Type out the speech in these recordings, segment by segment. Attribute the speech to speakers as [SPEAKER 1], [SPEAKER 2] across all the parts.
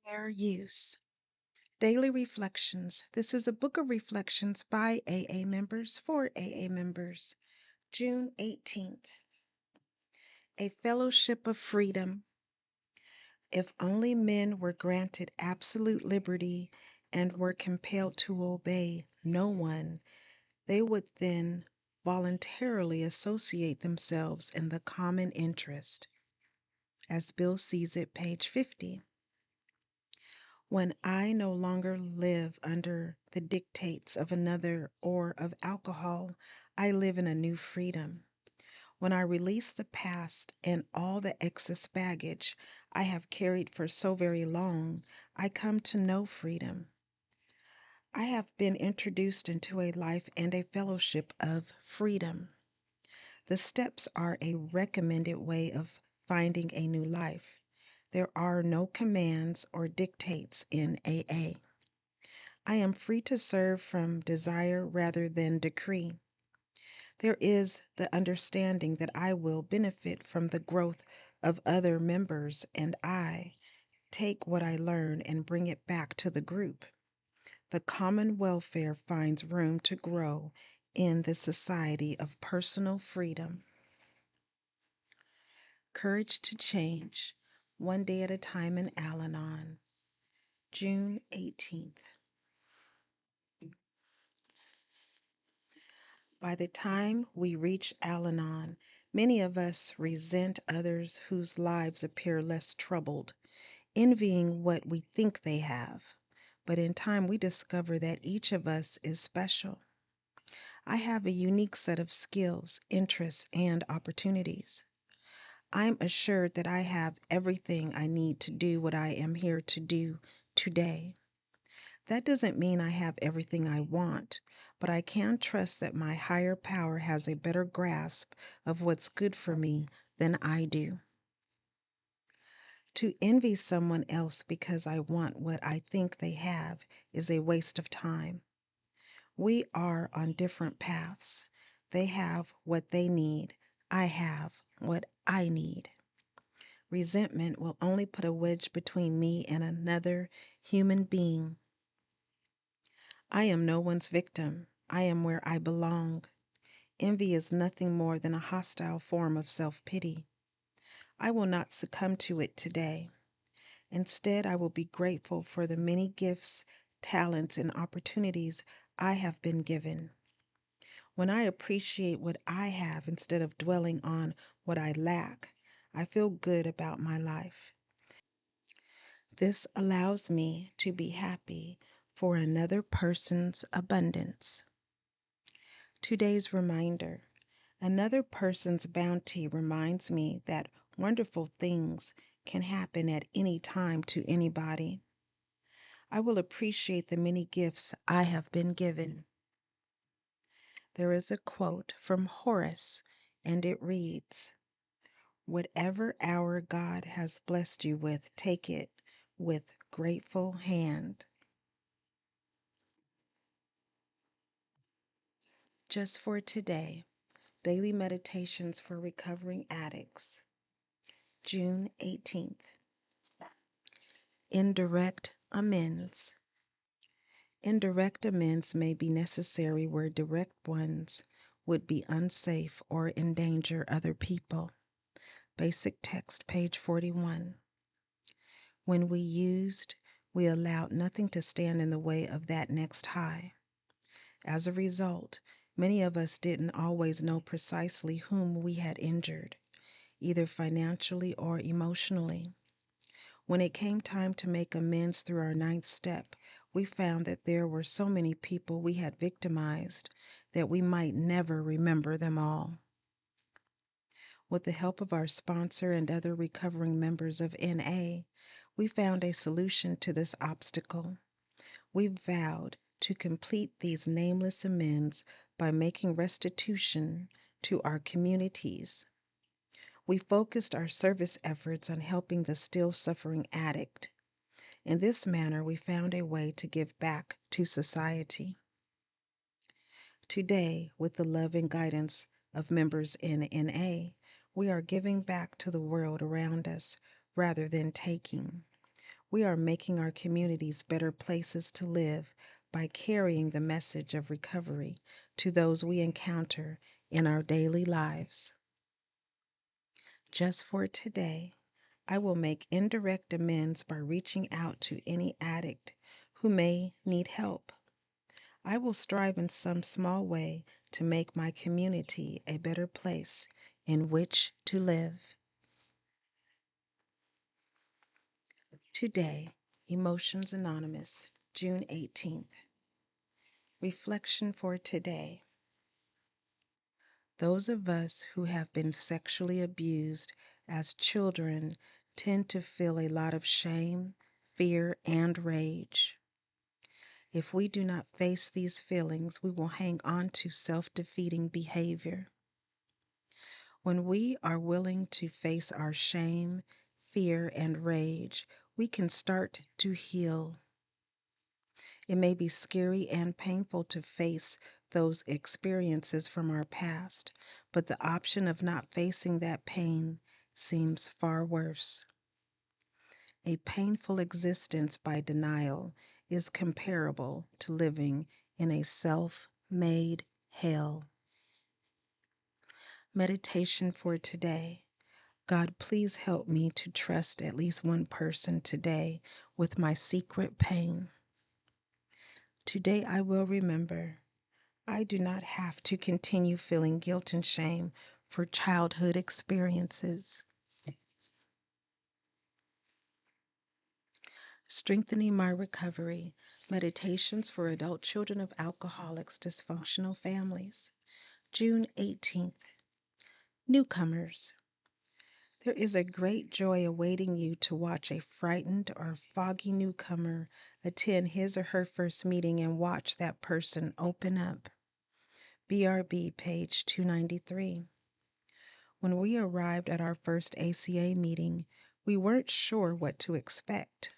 [SPEAKER 1] Fair use. Daily Reflections. This is a book of reflections by AA members for AA members. June 18th. A Fellowship of Freedom. If only men were granted absolute liberty and were compelled to obey no one, they would then voluntarily associate themselves in the common interest. As Bill sees it, page 50. When I no longer live under the dictates of another or of alcohol, I live in a new freedom. When I release the past and all the excess baggage I have carried for so very long, I come to know freedom. I have been introduced into a life and a fellowship of freedom. The steps are a recommended way of finding a new life. There are no commands or dictates in AA. I am free to serve from desire rather than decree. There is the understanding that I will benefit from the growth of other members, and I take what I learn and bring it back to the group. The common welfare finds room to grow in the society of personal freedom. Courage to Change, One Day at a Time in Al-Anon, June 18th. By the time we reach Al-Anon, many of us resent others whose lives appear less troubled, envying what we think they have. But in time, we discover that each of us is special. I have a unique set of skills, interests, and opportunities. I'm assured that I have everything I need to do what I am here to do today. That doesn't mean I have everything I want, but I can trust that my higher power has a better grasp of what's good for me than I do. To envy someone else because I want what I think they have is a waste of time. We are on different paths. They have what they need. I have what I need. Resentment will only put a wedge between me and another human being. I am no one's victim. I am where I belong. Envy is nothing more than a hostile form of self-pity. I will not succumb to it today. Instead, I will be grateful for the many gifts, talents, and opportunities I have been given. When I appreciate what I have instead of dwelling on what I lack, I feel good about my life. This allows me to be happy for another person's abundance. Today's reminder. Another person's bounty reminds me that wonderful things can happen at any time to anybody. I will appreciate the many gifts I have been given. There is a quote from Horace, and it reads, "Whatever hour God has blessed you with, take it with grateful hand." Just for today, Daily Meditations for Recovering Addicts, June 18th. Indirect amends. Indirect amends may be necessary where direct ones would be unsafe or endanger other people. Basic text, page 41. When we used, we allowed nothing to stand in the way of that next high. As a result, many of us didn't always know precisely whom we had injured, either financially or emotionally. When it came time to make amends through our ninth step, we found that there were so many people we had victimized that we might never remember them all. With the help of our sponsor and other recovering members of NA, we found a solution to this obstacle. We vowed to complete these nameless amends by making restitution to our communities. We focused our service efforts on helping the still suffering addict. In this manner, we found a way to give back to society. Today, with the love and guidance of members in NA, we are giving back to the world around us rather than taking. We are making our communities better places to live by carrying the message of recovery to those we encounter in our daily lives. Just for today, I will make indirect amends by reaching out to any addict who may need help. I will strive in some small way to make my community a better place in which to live. Today, Emotions Anonymous, June 18th. Reflection for today. Those of us who have been sexually abused as children tend to feel a lot of shame, fear, and rage. If we do not face these feelings, we will hang on to self-defeating behavior. When we are willing to face our shame, fear, and rage, we can start to heal. It may be scary and painful to face those experiences from our past, but the option of not facing that pain seems far worse. A painful existence by denial is comparable to living in a self-made hell. Meditation for today. God, please help me to trust at least one person today with my secret pain. Today I will remember I do not have to continue feeling guilt and shame for childhood experiences. Strengthening my recovery. Meditations for adult children of alcoholics, dysfunctional families. June 18th. Newcomers. There is a great joy awaiting you to watch a frightened or foggy newcomer attend his or her first meeting and watch that person open up. BRB, page 293. When we arrived at our first ACA meeting, we weren't sure what to expect.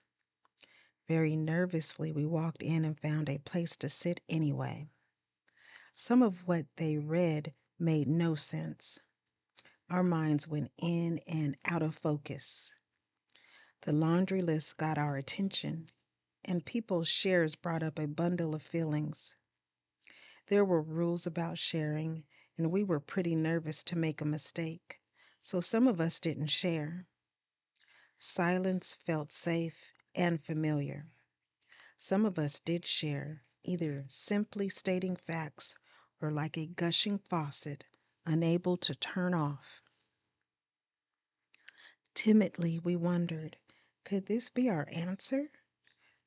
[SPEAKER 1] Very nervously, we walked in and found a place to sit anyway. Some of what they read made no sense. Our minds went in and out of focus. The laundry list got our attention, and people's shares brought up a bundle of feelings. There were rules about sharing, and we were pretty nervous to make a mistake, so some of us didn't share. Silence felt safe and familiar. Some of us did share, either simply stating facts or like a gushing faucet, unable to turn off. Timidly, we wondered, could this be our answer?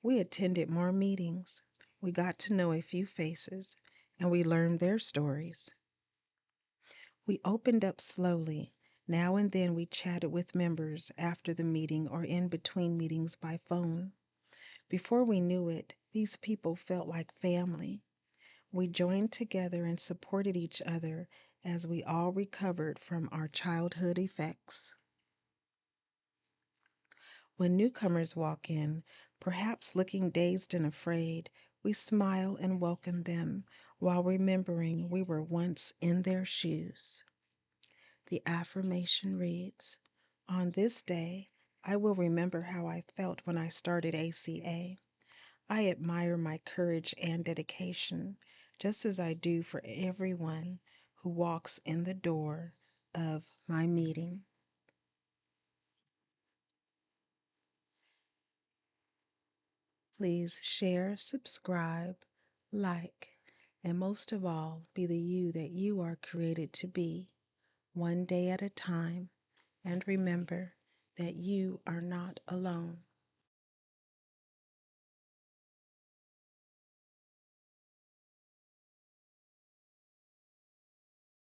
[SPEAKER 1] We attended more meetings. We got to know a few faces, and we learned their stories. We opened up slowly. Now and then we chatted with members after the meeting or in between meetings by phone. Before we knew it, these people felt like family. We joined together and supported each other as we all recovered from our childhood effects. When newcomers walk in, perhaps looking dazed and afraid, we smile and welcome them while remembering we were once in their shoes. The affirmation reads, "On this day, I will remember how I felt when I started ACA. I admire my courage and dedication, just as I do for everyone who walks in the door of my meeting." Please share, subscribe, like, and most of all, be the you that you are created to be, one day at a time. And remember that you are not alone.